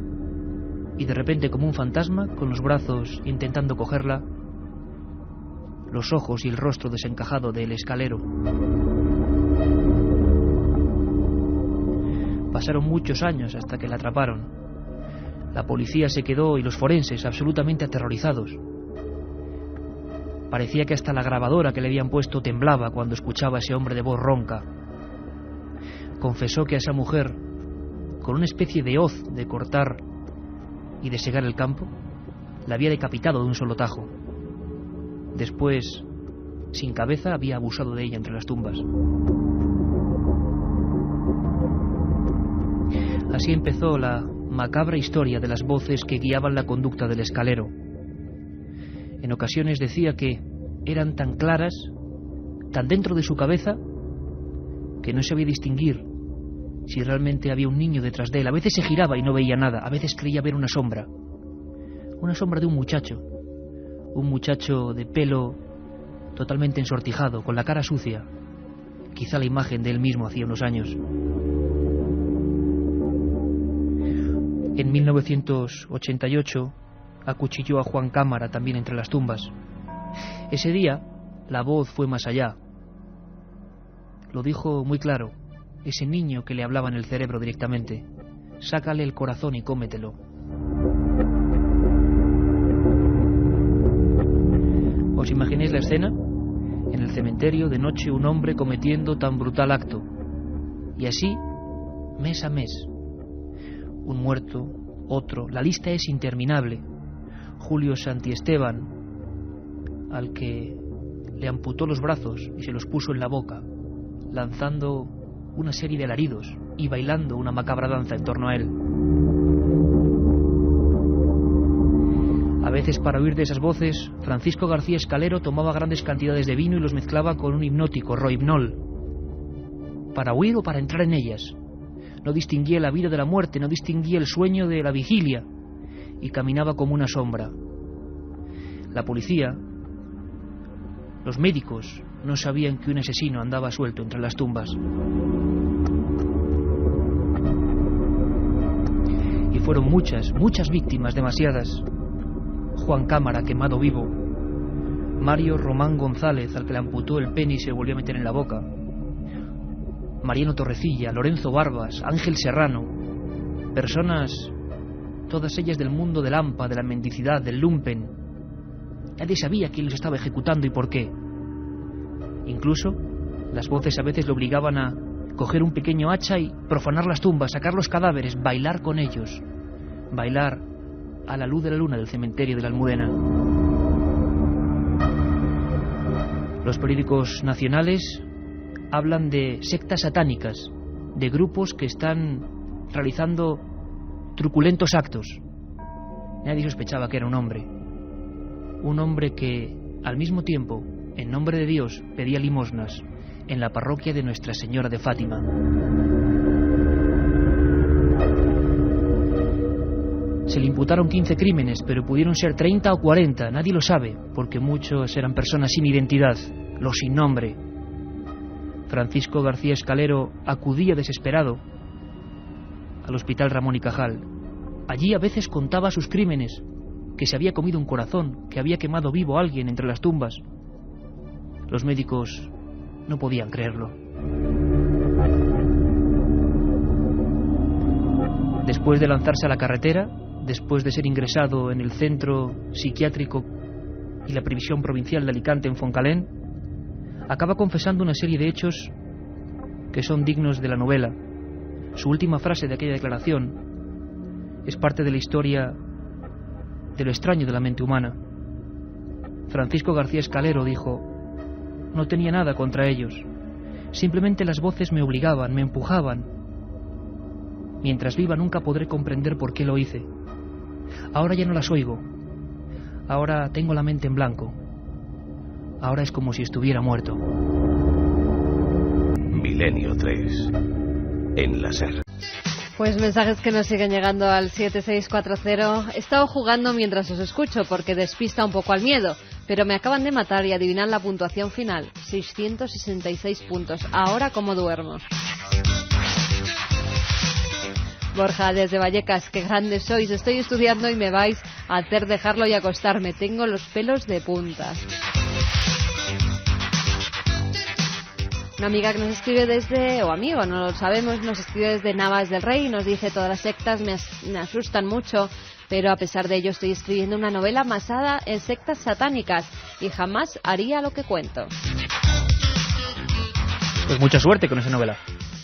y de repente, como un fantasma, con los brazos intentando cogerla, los ojos y el rostro desencajado del Escalero. Pasaron muchos años hasta que la atraparon. La policía se quedó y los forenses absolutamente aterrorizados. Parecía que hasta la grabadora que le habían puesto temblaba cuando escuchaba a ese hombre de voz ronca. Confesó que a esa mujer, con una especie de hoz de cortar y de segar el campo, la había decapitado de un solo tajo. Después sin cabeza, había abusado de ella entre las tumbas. Así empezó la macabra historia de las voces que guiaban la conducta del escalero. En ocasiones decía que eran tan claras, tan dentro de su cabeza, que no sabía distinguir si realmente había un niño detrás de él. A veces se giraba y no veía nada, a veces creía ver una sombra de un muchacho de pelo totalmente ensortijado, con la cara sucia, quizá la imagen de él mismo hacía unos años. En 1988 acuchilló a Juan Cámara también entre las tumbas. Ese día la voz fue más allá. Lo dijo muy claro, ese niño que le hablaba en el cerebro directamente: sácale el corazón y cómetelo. ¿Os imagináis la escena? En el cementerio, de noche, un hombre cometiendo tan brutal acto. Y así, mes a mes. Un muerto, otro. La lista es interminable. Julio Santiesteban, al que le amputó los brazos y se los puso en la boca, lanzando una serie de alaridos y bailando una macabra danza en torno a él. A veces, para huir de esas voces, Francisco García Escalero tomaba grandes cantidades de vino y los mezclaba con un hipnótico, rohipnol, para huir o para entrar en ellas. No distinguía la vida de la muerte, no distinguía el sueño de la vigilia, y caminaba como una sombra. La policía, los médicos, no sabían que un asesino andaba suelto entre las tumbas. Y fueron muchas víctimas, demasiadas. Juan Cámara, quemado vivo. Mario Román González, al que le amputó el pene y se volvió a meter en la boca. Mariano Torrecilla, Lorenzo Barbas, Ángel Serrano. Personas, todas ellas del mundo del AMPA, de la mendicidad, del lumpen. Nadie sabía quién los estaba ejecutando y por qué. Incluso, las voces a veces le obligaban a coger un pequeño hacha y profanar las tumbas, sacar los cadáveres, bailar con ellos. Bailar a la luz de la luna del cementerio de la Almudena. Los periódicos nacionales hablan de sectas satánicas, de grupos que están realizando truculentos actos. Nadie sospechaba que era un hombre que, al mismo tiempo, en nombre de Dios, pedía limosnas en la parroquia de Nuestra Señora de Fátima. Se le imputaron 15 crímenes, pero pudieron ser 30 o 40, nadie lo sabe, porque muchos eran personas sin identidad, los sin nombre. Francisco García Escalero acudía desesperado al Hospital Ramón y Cajal. Allí a veces contaba sus crímenes, que se había comido un corazón, que había quemado vivo a alguien entre las tumbas. Los médicos no podían creerlo. Después de lanzarse a la carretera, después de ser ingresado en el centro psiquiátrico y la prisión provincial de Alicante en Foncalén, acaba confesando una serie de hechos que son dignos de la novela. Su última frase de aquella declaración es parte de la historia de lo extraño de la mente humana. Francisco García Escalero dijo: no tenía nada contra ellos, simplemente las voces me obligaban, me empujaban. Mientras viva nunca podré comprender por qué lo hice. Ahora ya no las oigo. Ahora tengo la mente en blanco. Ahora es como si estuviera muerto. Milenio 3. En la SER. Pues mensajes que nos siguen llegando al 7640. He estado jugando mientras os escucho porque despista un poco al miedo, pero me acaban de matar y adivinan la puntuación final. 666 puntos. Ahora, ¿cómo duermo? Borja, desde Vallecas, qué grandes sois. Estoy estudiando y me vais a hacer dejarlo y acostarme. Tengo los pelos de punta. Una amiga que nos escribe desde, o amigo, no lo sabemos, nos escribe desde Navas del Rey y nos dice: todas las sectas me asustan mucho, pero a pesar de ello estoy escribiendo una novela basada en sectas satánicas y jamás haría lo que cuento. Pues mucha suerte con esa novela.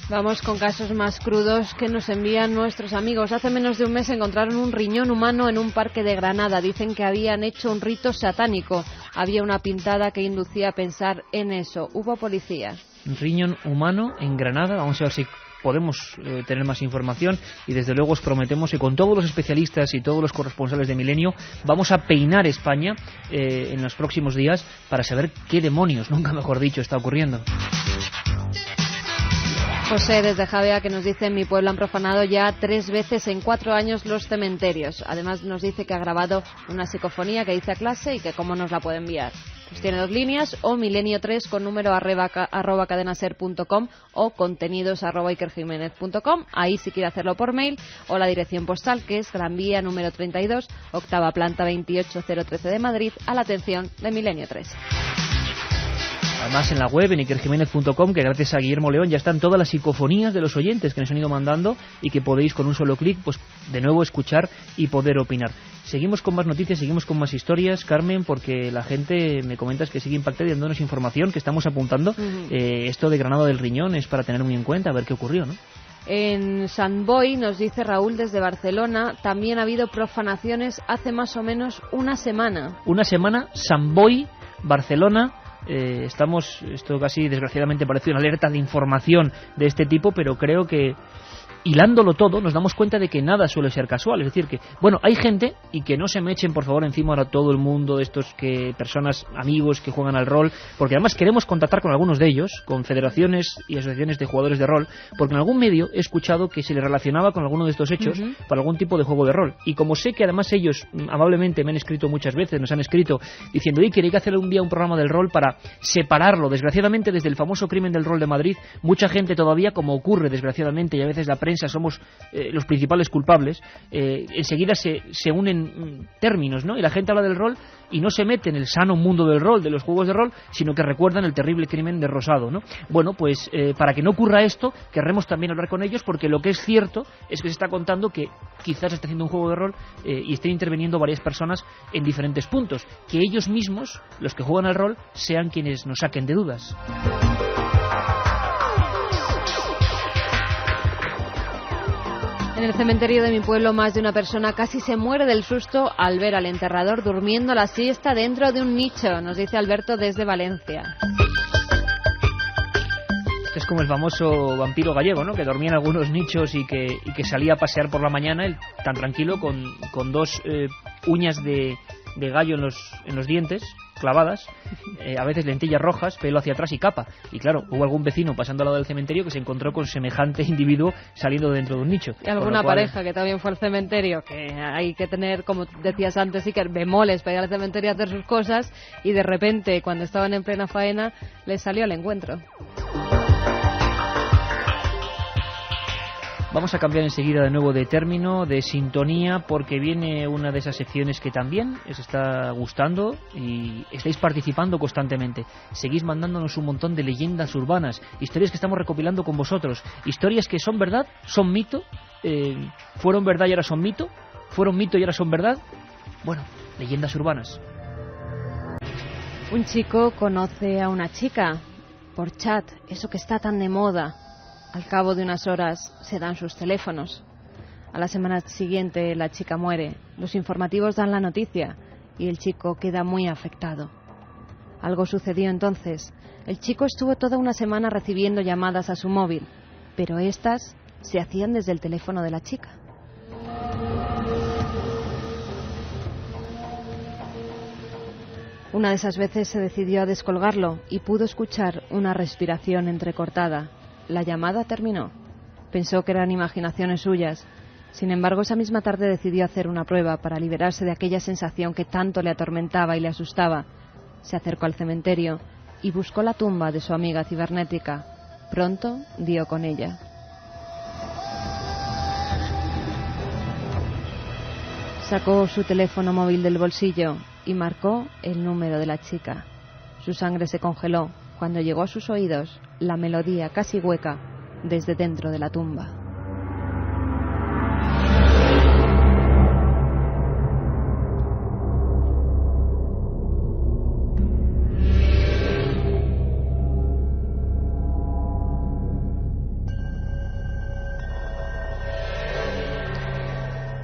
Vamos con casos más crudos que nos envían nuestros amigos. Hace menos de un mes encontraron un riñón humano en un parque de Granada. Dicen que habían hecho un rito satánico. había una pintada que inducía a pensar en eso. Hubo policía. Riñón humano en Granada. Vamos a ver si podemos tener más información, y desde luego os prometemos que con todos los especialistas y todos los corresponsales de Milenio vamos a peinar España en los próximos días para saber qué demonios, nunca mejor dicho, está ocurriendo. José desde Javea, que nos dice: en mi pueblo han profanado ya 3 veces en 4 años los cementerios. Además nos dice que ha grabado una psicofonía que dice a clase y que cómo nos la puede enviar. Pues tiene 2 líneas, o milenio3 con número @cadenaser.com o contenidos@ikerjimenez.com. Ahí si quiere hacerlo por mail, o la dirección postal, que es Gran Vía número 32, octava planta, 28013 de Madrid, a la atención de Milenio 3. Además, en la web, en ikerjimenez.com, que gracias a Guillermo León ya están todas las psicofonías de los oyentes que nos han ido mandando y que podéis con un solo clic, pues de nuevo escuchar y poder opinar. Seguimos con más noticias, seguimos con más historias, Carmen, porque la gente me comentas que sigue impactada y dándonos información que estamos apuntando. Esto de Granada del Riñón es para tener muy en cuenta, a ver qué ocurrió, ¿no? En Sant Boi, nos dice Raúl desde Barcelona, también ha habido profanaciones hace más o menos una semana. Una semana, Sant Boi, Barcelona. Esto casi desgraciadamente parece una alerta de información de este tipo, pero creo que hilándolo todo nos damos cuenta de que nada suele ser casual. Es decir que, bueno, hay gente, y que no se me echen por favor encima ahora todo el mundo de estos personas, amigos que juegan al rol, porque además queremos contactar con algunos de ellos, con federaciones y asociaciones de jugadores de rol, porque en algún medio he escuchado que se les relacionaba con alguno de estos hechos para algún tipo de juego de rol. Y como sé que además ellos amablemente me han escrito muchas veces, nos han escrito diciendo: Iker, hay que hacer un día un programa del rol para separarlo. Desgraciadamente, desde el famoso crimen del rol de Madrid, mucha gente todavía, como ocurre desgraciadamente, y a veces la prensa somos los principales culpables, enseguida se unen términos, ¿no? Y la gente habla del rol y no se mete en el sano mundo del rol, de los juegos de rol, sino que recuerdan el terrible crimen de Rosado, ¿no? Bueno, pues para que no ocurra esto, querremos también hablar con ellos, porque lo que es cierto es que se está contando que quizás se está haciendo un juego de rol y estén interviniendo varias personas en diferentes puntos. Que ellos mismos, los que juegan al rol, sean quienes nos saquen de dudas. En el cementerio de mi pueblo, más de una persona casi se muere del susto al ver al enterrador durmiendo la siesta dentro de un nicho, nos dice Alberto desde Valencia. Es como el famoso vampiro gallego, ¿no? Que dormía en algunos nichos y que salía a pasear por la mañana, él tan tranquilo, con 2 uñas de gallo en los dientes clavadas, a veces lentillas rojas, pelo hacia atrás y capa. Y claro, hubo algún vecino pasando al lado del cementerio que se encontró con semejante individuo saliendo dentro de un nicho. Y alguna pareja que también fue al cementerio, que hay que tener, como decías antes, Iker, bemoles para ir al cementerio a hacer sus cosas, y de repente, cuando estaban en plena faena, les salió al encuentro. Vamos a cambiar enseguida de nuevo de término, de sintonía, porque viene una de esas secciones que también os está gustando y estáis participando constantemente. Seguís mandándonos un montón de leyendas urbanas, historias que estamos recopilando con vosotros, historias que son verdad, son mito, fueron verdad y ahora son mito, fueron mito y ahora son verdad. Bueno, leyendas urbanas. Un chico conoce a una chica por chat, eso que está tan de moda. Al cabo de unas horas se dan sus teléfonos. A la semana siguiente la chica muere. Los informativos dan la noticia y el chico queda muy afectado. Algo sucedió entonces. El chico estuvo toda una semana recibiendo llamadas a su móvil, pero estas se hacían desde el teléfono de la chica. Una de esas veces se decidió a descolgarlo y pudo escuchar una respiración entrecortada. La llamada terminó. Pensó que eran imaginaciones suyas. Sin embargo, esa misma tarde decidió hacer una prueba para liberarse de aquella sensación que tanto le atormentaba y le asustaba. Se acercó al cementerio y buscó la tumba de su amiga cibernética. Pronto dio con ella. Sacó su teléfono móvil del bolsillo y marcó el número de la chica. Su sangre se congeló cuando llegó a sus oídos la melodía casi hueca desde dentro de la tumba.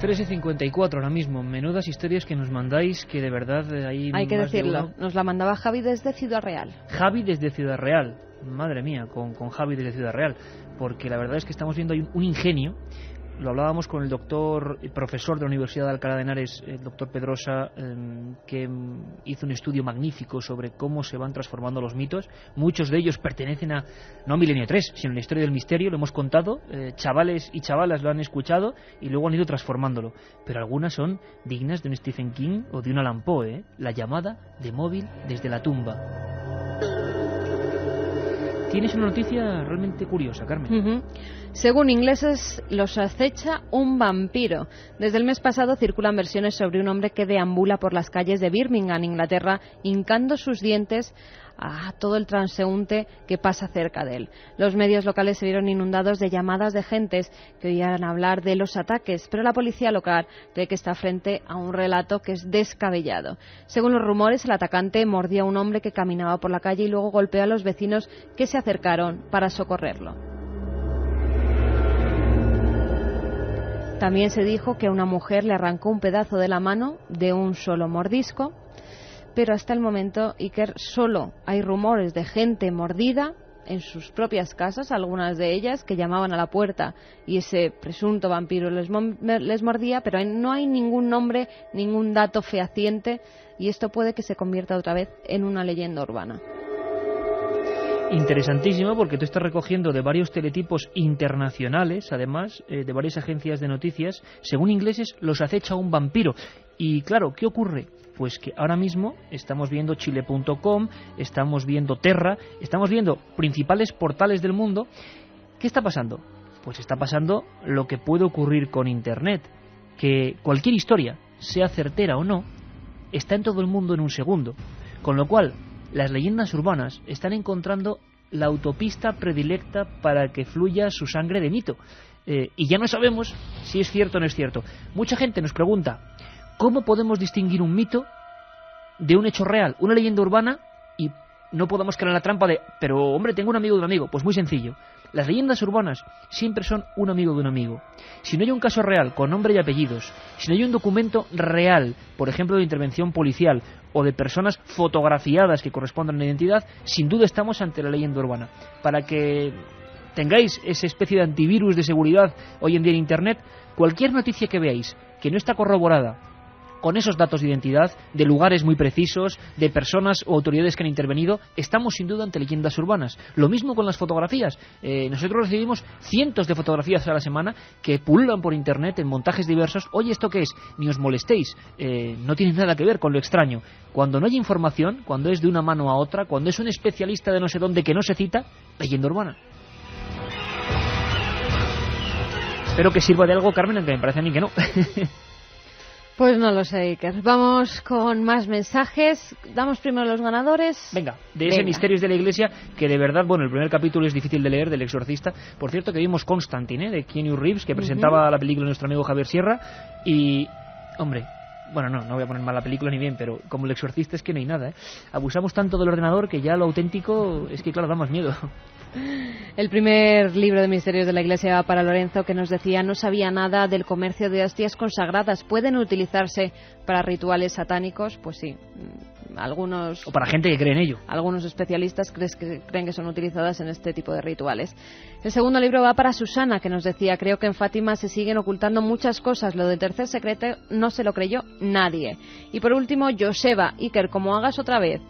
13:54 ahora mismo. Menudas historias que nos mandáis, que de verdad hay que más de decirlo, uno. nos la mandaba Javi desde Ciudad Real. Javi desde Ciudad Real, madre mía, con Javi desde Ciudad Real, porque la verdad es que estamos viendo ahí un ingenio. Lo hablábamos con el profesor de la Universidad de Alcalá de Henares, el doctor Pedrosa, que hizo un estudio magnífico sobre cómo se van transformando los mitos. Muchos de ellos pertenecen no a Milenio 3, sino a la historia del misterio, lo hemos contado, chavales y chavalas lo han escuchado y luego han ido transformándolo. Pero algunas son dignas de un Stephen King o de un Allan Poe, La llamada de móvil desde la tumba. Tienes una noticia realmente curiosa, Carmen. Según ingleses, los acecha un vampiro. Desde el mes pasado circulan versiones sobre un hombre que deambula por las calles de Birmingham, Inglaterra, hincando sus dientes a todo el transeúnte que pasa cerca de él. Los medios locales se vieron inundados de llamadas de gentes que oían hablar de los ataques, pero la policía local cree que está frente a un relato que es descabellado. Según los rumores, el atacante mordió a un hombre que caminaba por la calle y luego golpeó a los vecinos que se acercaron para socorrerlo. También se dijo que a una mujer le arrancó un pedazo de la mano de un solo mordisco, pero hasta el momento, Iker, solo hay rumores de gente mordida en sus propias casas, algunas de ellas que llamaban a la puerta y ese presunto vampiro les mordía, pero no hay ningún nombre, ningún dato fehaciente, y esto puede que se convierta otra vez en una leyenda urbana. Interesantísimo, porque tú estás recogiendo de varios teletipos internacionales, además, de varias agencias de noticias. Según ingleses, los acecha un vampiro. Y claro, ¿qué ocurre? Pues que ahora mismo estamos viendo Chile.com, estamos viendo Terra, estamos viendo principales portales del mundo. ¿Qué está pasando? Pues está pasando lo que puede ocurrir con Internet, que cualquier historia, sea certera o no, está en todo el mundo en un segundo. Con lo cual, las leyendas urbanas están encontrando la autopista predilecta para que fluya su sangre de mito. Y ya no sabemos si es cierto o no es cierto. Mucha gente nos pregunta, ¿cómo podemos distinguir un mito de un hecho real, una leyenda urbana, y no podemos caer en la trampa de, pero hombre, tengo un amigo de un amigo? Pues muy sencillo. Las leyendas urbanas siempre son un amigo de un amigo. Si no hay un caso real con nombre y apellidos, si no hay un documento real, por ejemplo de intervención policial o de personas fotografiadas que correspondan a la identidad, sin duda estamos ante la leyenda urbana. Para que tengáis esa especie de antivirus de seguridad hoy en día en Internet, cualquier noticia que veáis que no está corroborada con esos datos de identidad, de lugares muy precisos, de personas o autoridades que han intervenido, estamos sin duda ante leyendas urbanas. Lo mismo con las fotografías. Nosotros recibimos cientos de fotografías a la semana que pululan por Internet en montajes diversos. Oye, ¿esto qué es? Ni os molestéis. No tiene nada que ver con lo extraño. Cuando no hay información, cuando es de una mano a otra, cuando es un especialista de no sé dónde que no se cita, leyenda urbana. Espero que sirva de algo, Carmen, aunque me parece a mí que no. Pues no lo sé, Iker. Vamos con más mensajes. Damos primero los ganadores. Venga, de ese Misterios de la Iglesia, que de verdad, bueno, el primer capítulo es difícil de leer, del Exorcista. Por cierto, que vimos Constantine, de Keanu Reeves, que presentaba la película de nuestro amigo Javier Sierra. Y, hombre, bueno, no voy a poner mal la película ni bien, pero como el Exorcista es que no hay nada, ¿eh? Abusamos tanto del ordenador que ya lo auténtico es que, claro, da más miedo. El primer libro de Misterios de la Iglesia va para Lorenzo, que nos decía: no sabía nada del comercio de hostias consagradas. ¿Pueden utilizarse para rituales satánicos? Pues sí, algunos... O para gente que cree en ello. Algunos especialistas creen que son utilizadas en este tipo de rituales. El segundo libro va para Susana, que nos decía: creo que en Fátima se siguen ocultando muchas cosas. Lo del tercer secreto no se lo creyó nadie. Y por último, Joseba: Iker, como hagas otra vez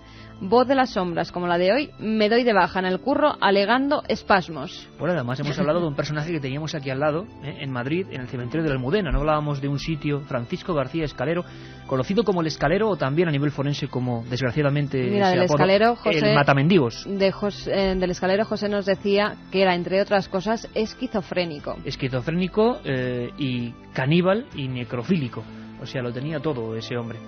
Voz de las sombras como la de hoy, me doy de baja en el curro alegando espasmos. Bueno, además hemos hablado de un personaje que teníamos aquí al lado, en Madrid, en el cementerio de la Almudena. No hablábamos de un sitio, Francisco García Escalero, conocido como el Escalero, o también a nivel forense como, desgraciadamente, mira, del Escalero, José, el Matamendigos. Del Escalero, José nos decía que era, entre otras cosas, esquizofrénico. Esquizofrénico y caníbal y necrofílico. O sea, lo tenía todo ese hombre.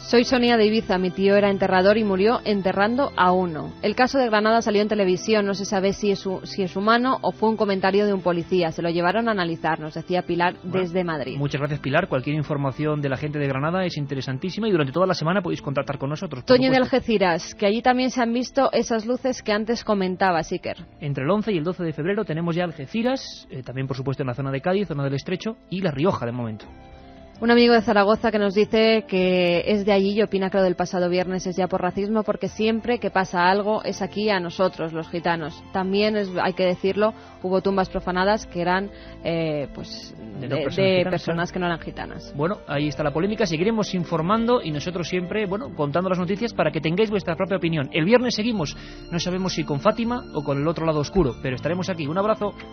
Soy Sonia de Ibiza, mi tío era enterrador y murió enterrando a uno. El caso de Granada salió en televisión, no se sabe si es humano o fue un comentario de un policía. Se lo llevaron a analizar, nos decía Pilar desde Madrid. Muchas gracias, Pilar. Cualquier información de la gente de Granada es interesantísima y durante toda la semana podéis contactar con nosotros. Toño de Algeciras, que allí también se han visto esas luces que antes comentaba Iker. Entre el 11 y el 12 de febrero tenemos ya Algeciras, también por supuesto en la zona de Cádiz, zona del Estrecho y La Rioja de momento. Un amigo de Zaragoza que nos dice que es de allí y opina que lo del pasado viernes es ya por racismo, porque siempre que pasa algo es aquí a nosotros, los gitanos. También, hay que decirlo, hubo tumbas profanadas que eran de personas que no eran gitanas. Bueno, ahí está la polémica, seguiremos informando y nosotros siempre, contando las noticias para que tengáis vuestra propia opinión. El viernes seguimos, no sabemos si con Fátima o con el otro lado oscuro, pero estaremos aquí. Un abrazo.